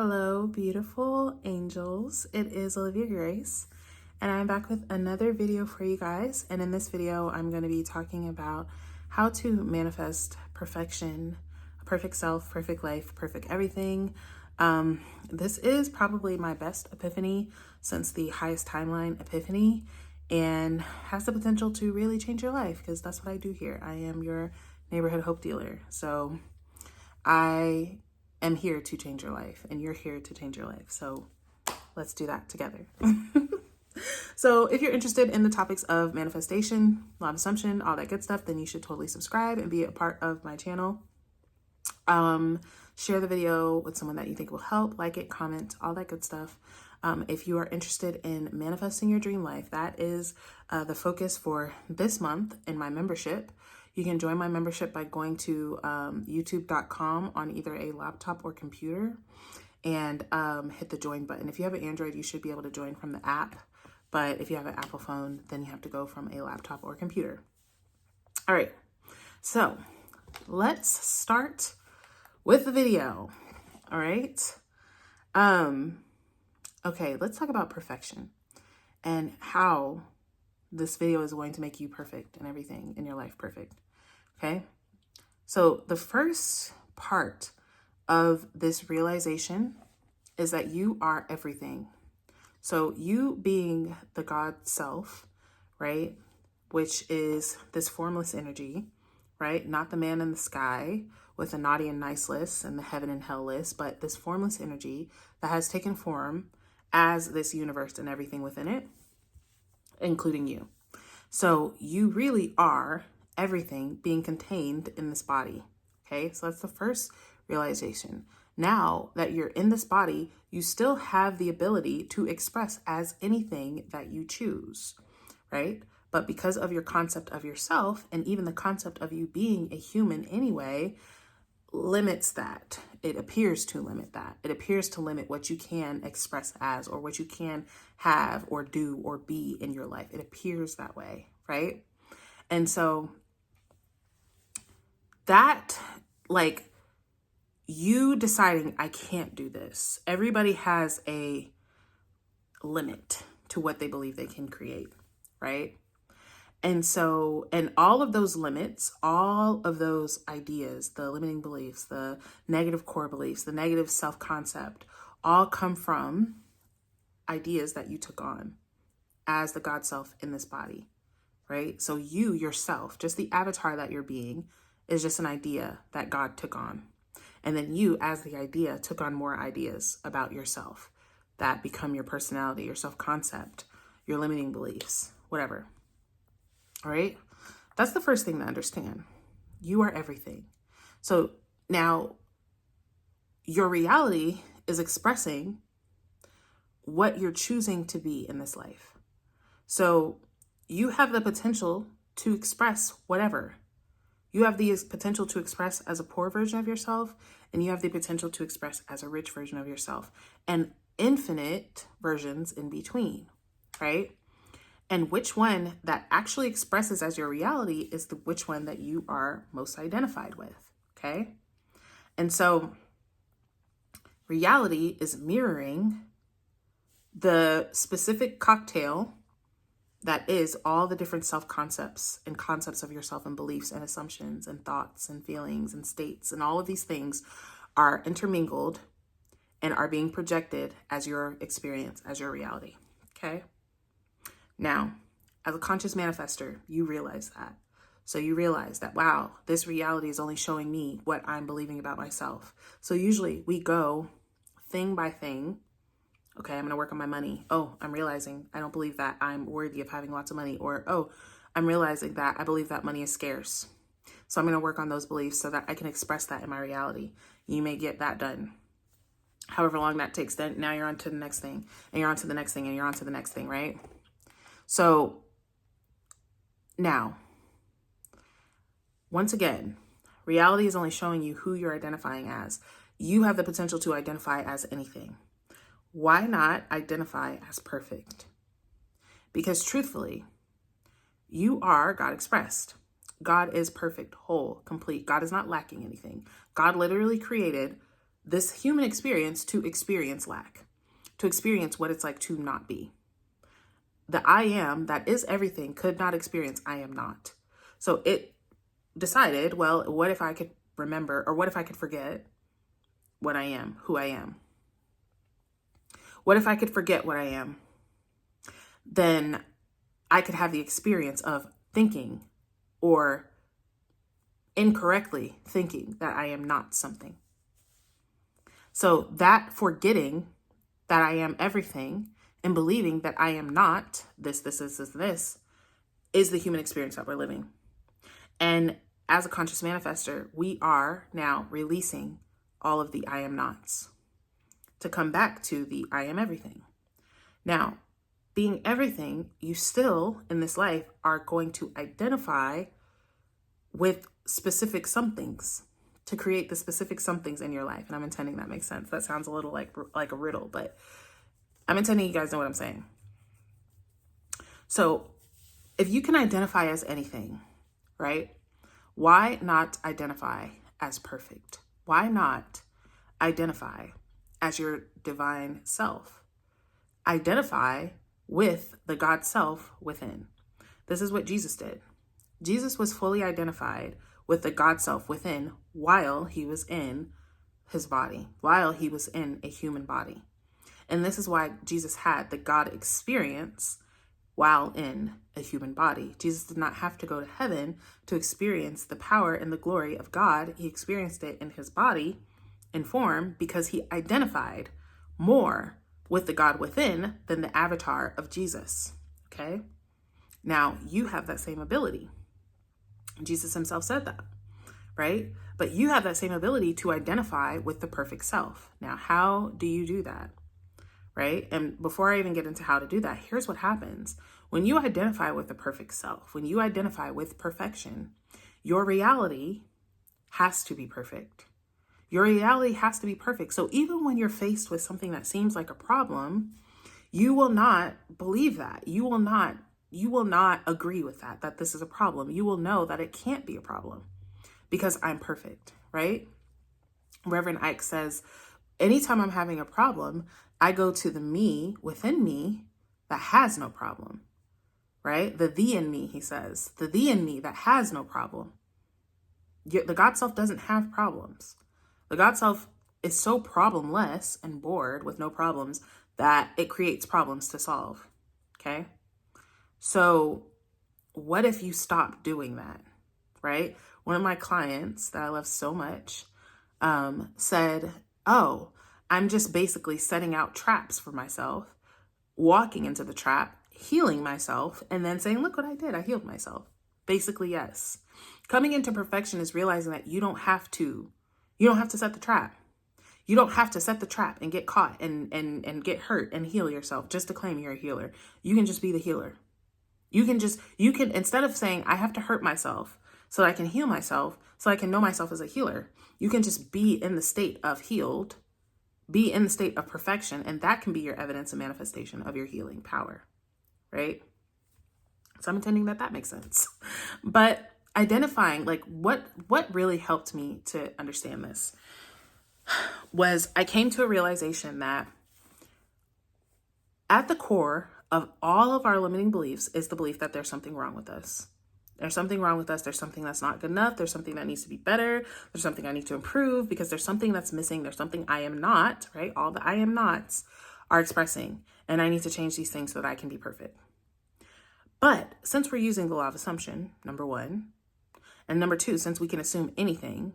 Hello, beautiful angels. It is Olivia Grace, and I'm back with another video for you guys. And in this video, I'm going to be talking about how to manifest perfection, a perfect self, perfect life, perfect everything. This is probably my best epiphany since the highest timeline epiphany, and has the potential to really change your life, because that's what I do here. I am your neighborhood hope dealer. So I am here to change your life, and you're here to change your life. So let's do that together. So if you're interested in the topics of manifestation, law of assumption, all that good stuff, then you should totally subscribe and be a part of my channel. Share the video with someone that you think will help, like it, comment, all that good stuff. If you are interested in manifesting your dream life, that is the focus for this month in my membership. You can join my membership by going to youtube.com on either a laptop or computer and hit the join button. If you have an Android, you should be able to join from the app. But if you have an Apple phone, then you have to go from a laptop or computer. All right, so let's start with the video. All right. Okay, let's talk about perfection and how this video is going to make you perfect and everything in your life perfect. Okay, so the first part of this realization is that you are everything. So you being the God self, right, which is this formless energy, right, not the man in the sky with a naughty and nice list and the heaven and hell list, but this formless energy that has taken form as this universe and everything within it, including you. So you really are everything being contained in this body. Okay, so that's the first realization. Now that you're in this body, you still have the ability to express as anything that you choose, right? But because of your concept of yourself, and even the concept of you being a human anyway, limits that. It appears to limit that. It appears to limit what you can express as, or what you can have or do or be in your life. It appears that way, right? And so that, like, you deciding, I can't do this. Everybody has a limit to what they believe they can create, right? And so, and all of those limits, all of those ideas, the limiting beliefs, the negative core beliefs, the negative self-concept, all come from ideas that you took on as the God self in this body, right? So you yourself, just the avatar that you're being, is just an idea that God took on. And then you, as the idea, took on more ideas about yourself that become your personality, your self-concept, your limiting beliefs, whatever. All right, that's the first thing to understand. You are everything. So now your reality is expressing what you're choosing to be in this life. So you have the potential to express whatever. You have the potential to express as a poor version of yourself, and you have the potential to express as a rich version of yourself, and infinite versions in between, right? And which one that actually expresses as your reality is which one that you are most identified with, okay? And so reality is mirroring the specific cocktail that is all the different self-concepts and concepts of yourself and beliefs and assumptions and thoughts and feelings and states, and all of these things are intermingled and are being projected as your experience, as your reality, okay? Now, as a conscious manifester, you realize that. So you realize that, wow, this reality is only showing me what I'm believing about myself. So usually we go thing by thing. Okay, I'm going to work on my money. Oh, I'm realizing I don't believe that I'm worthy of having lots of money. Or, oh, I'm realizing that I believe that money is scarce. So I'm going to work on those beliefs so that I can express that in my reality. You may get that done. However long that takes, then now you're on to the next thing, and you're on to the next thing, and you're on to the next thing, right? So now, once again, reality is only showing you who you're identifying as. You have the potential to identify as anything. Why not identify as perfect? Because truthfully, you are God expressed. God is perfect, whole, complete. God is not lacking anything. God literally created this human experience to experience lack, to experience what it's like to not be. The I am that is everything could not experience I am not. So it decided, well, what if I could remember, or what if I could forget what I am, who I am? What if I could forget what I am? Then I could have the experience of thinking or incorrectly thinking that I am not something. So that forgetting that I am everything and believing that I am not this is the human experience that we're living. And as a conscious manifester, we are now releasing all of the I am nots to come back to the I am everything. Now, being everything, you still in this life are going to identify with specific somethings to create the specific somethings in your life. And I'm intending that makes sense. That sounds a little like a riddle, but I'm intending you guys know what I'm saying. So if you can identify as anything, right? Why not identify as perfect? Why not identify as your divine self? Identify with the God self within. This is what Jesus did. Jesus was fully identified with the God self within while he was in his body, while he was in a human body. And this is why Jesus had the God experience while in a human body. Jesus did not have to go to heaven to experience the power and the glory of God. He experienced it in his body in form because he identified more with the God within than the avatar of Jesus. Okay? Now, you have that same ability. Jesus himself said that, right? But you have that same ability to identify with the perfect self. Now, how do you do that? Right? And before I even get into how to do that, here's what happens. When you identify with the perfect self, when you identify with perfection, your reality has to be perfect. Your reality has to be perfect. So even when you're faced with something that seems like a problem, you will not believe that. You will not agree with that this is a problem. You will know that it can't be a problem because I'm perfect, right? Reverend Ike says, anytime I'm having a problem, I go to the me within me that has no problem, right? The thee in me, he says, the thee in me that has no problem. The God self doesn't have problems. The God self is so problemless and bored with no problems that it creates problems to solve, okay? So what if you stop doing that, right? One of my clients that I love so much said, oh, I'm just basically setting out traps for myself, walking into the trap, healing myself, and then saying, look what I did. I healed myself. Basically, yes. Coming into perfection is realizing that you don't have to set the trap. You don't have to set the trap and get caught and get hurt and heal yourself just to claim you're a healer. You can just be the healer. You can, instead of saying, I have to hurt myself so that I can heal myself, so I can know myself as a healer, you can just be in the state of healed, be in the state of perfection, and that can be your evidence and manifestation of your healing power, right? So I'm intending that makes sense. But identifying, like, what really helped me to understand this was I came to a realization that at the core of all of our limiting beliefs is the belief that there's something wrong with us. There's something wrong with us. There's something that's not good enough. There's something that needs to be better. There's something I need to improve because there's something that's missing. There's something I am not, right? All the I am nots are expressing, and I need to change these things so that I can be perfect. But since we're using the law of assumption, number one, and number two, since we can assume anything,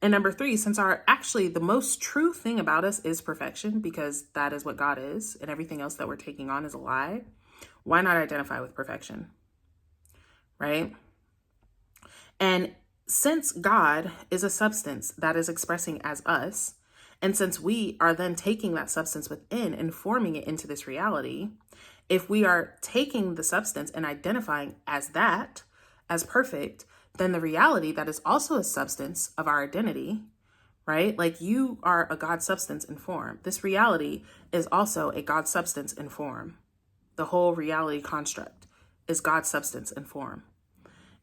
and number three, since the most true thing about us is perfection, because that is what God is, and everything else that we're taking on is a lie, why not identify with perfection? Right? And since God is a substance that is expressing as us, and since we are then taking that substance within and forming it into this reality, if we are taking the substance and identifying as that, as perfect, then the reality that is also a substance of our identity, right? Like you are a God substance in form. This reality is also a God substance in form. The whole reality construct is God's substance and form.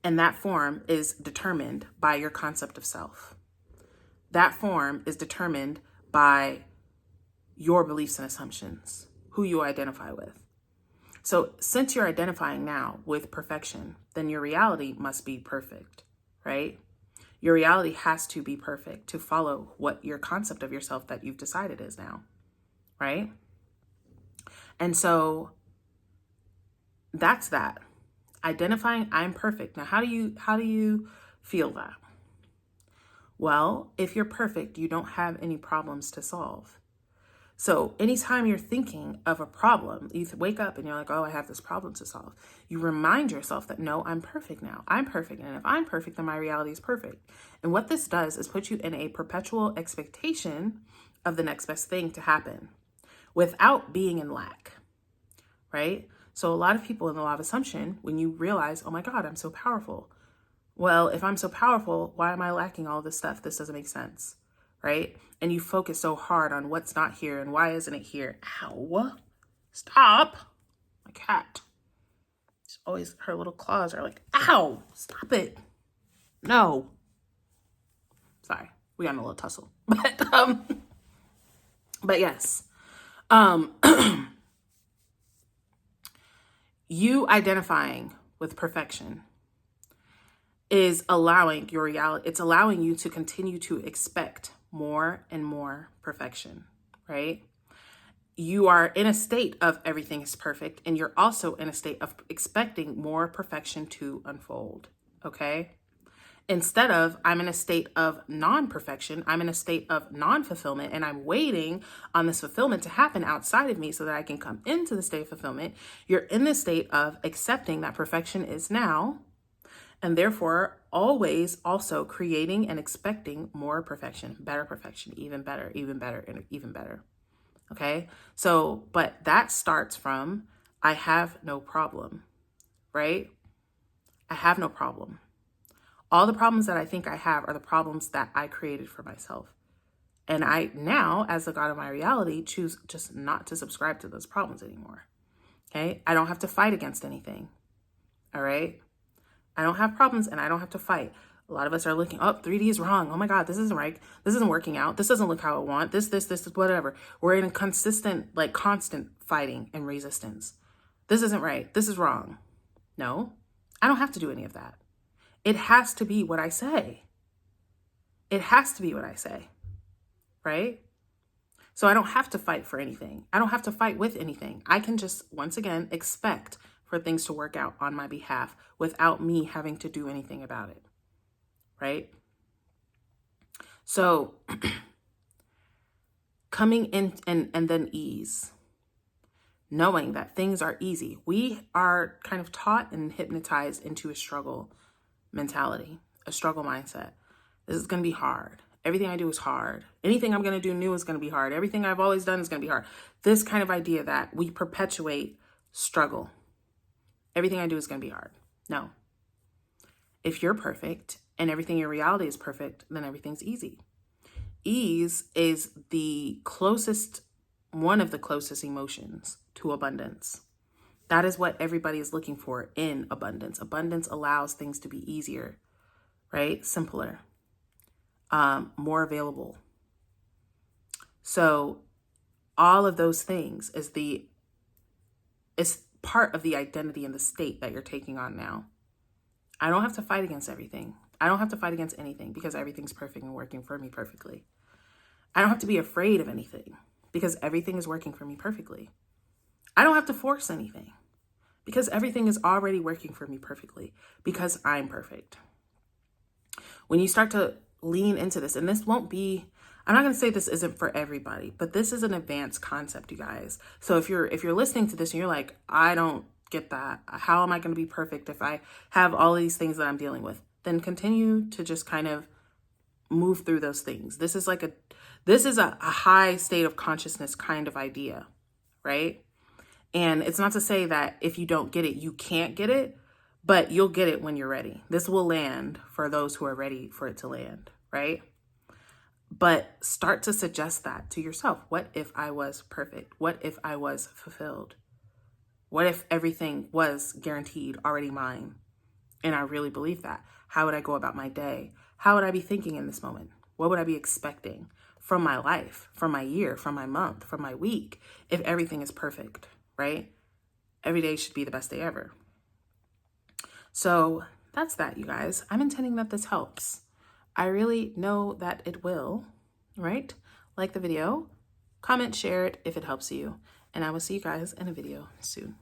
And that form is determined by your concept of self. that form is determined by your beliefs and assumptions, who you identify with. So since you're identifying now with perfection, then your reality must be perfect, right? Your reality has to be perfect to follow what your concept of yourself that you've decided is now, right? And so that's that. Identifying I'm perfect. Now, how do you feel that? Well, if you're perfect, you don't have any problems to solve. So anytime you're thinking of a problem, you wake up and you're like, oh, I have this problem to solve. You remind yourself that, no, I'm perfect now. I'm perfect. And if I'm perfect, then my reality is perfect. And what this does is put you in a perpetual expectation of the next best thing to happen without being in lack, right? So a lot of people in the law of assumption, when you realize, oh my God, I'm so powerful. Well, if I'm so powerful, why am I lacking all this stuff? This doesn't make sense, right? And you focus so hard on what's not here and why isn't it here? Ow, stop. My cat. She's always, her little claws are like, ow, stop it. No. Sorry, we got in a little tussle. But yes. You identifying with perfection is allowing your reality, it's allowing you to continue to expect more and more perfection, right? You are in a state of everything is perfect, and you're also in a state of expecting more perfection to unfold, okay? Instead of, I'm in a state of non-perfection, I'm in a state of non-fulfillment, and I'm waiting on this fulfillment to happen outside of me so that I can come into the state of fulfillment. You're in the state of accepting that perfection is now, and therefore always also creating and expecting more perfection, even better, and even better. Okay? So, but that starts from, I have no problem, right? I have no problem. All the problems that I think I have are the problems that I created for myself. And I now, as the God of my reality, choose just not to subscribe to those problems anymore. Okay? I don't have to fight against anything. All right? I don't have problems and I don't have to fight. A lot of us are looking, oh, 3D is wrong. Oh my God, this isn't right. This isn't working out. This doesn't look how I want. This, whatever. We're in a constant fighting and resistance. This isn't right. This is wrong. No, I don't have to do any of that. It has to be what I say. It has to be what I say, right? So I don't have to fight for anything. I don't have to fight with anything. I can just, once again, expect for things to work out on my behalf without me having to do anything about it, right? So coming in and then ease, knowing that things are easy. We are kind of taught and hypnotized into a struggle mentality, a struggle mindset. This is going to be hard. Everything I do is hard. Anything I'm going to do new is going to be hard. Everything I've always done is going to be hard. This kind of idea that we perpetuate struggle. Everything I do is going to be hard. No. If you're perfect and everything in your reality is perfect, then everything's easy. Ease is one of the closest emotions to abundance. That is what everybody is looking for in abundance. Abundance allows things to be easier, right? Simpler, more available. So all of those things is part of the identity and the state that you're taking on now. I don't have to fight against everything. I don't have to fight against anything because everything's perfect and working for me perfectly. I don't have to be afraid of anything because everything is working for me perfectly. I don't have to force anything because everything is already working for me perfectly because I'm perfect. When you start to lean into this, and this won't be, I'm not going to say this isn't for everybody, but this is an advanced concept, you guys. So if you're listening to this and you're like, I don't get that. How am I going to be perfect if I have all these things that I'm dealing with? Then continue to just kind of move through those things. This is a high state of consciousness kind of idea, right? And it's not to say that if you don't get it, you can't get it, but you'll get it when you're ready. This will land for those who are ready for it to land, right? But start to suggest that to yourself. What if I was perfect? What if I was fulfilled? What if everything was guaranteed, already mine? And I really believe that. How would I go about my day? How would I be thinking in this moment? What would I be expecting from my life, from my year, from my month, from my week, if everything is perfect, right? Every day should be the best day ever. So that's that, you guys. I'm intending that this helps. I really know that it will, right? Like the video, comment, share it if it helps you. And I will see you guys in a video soon.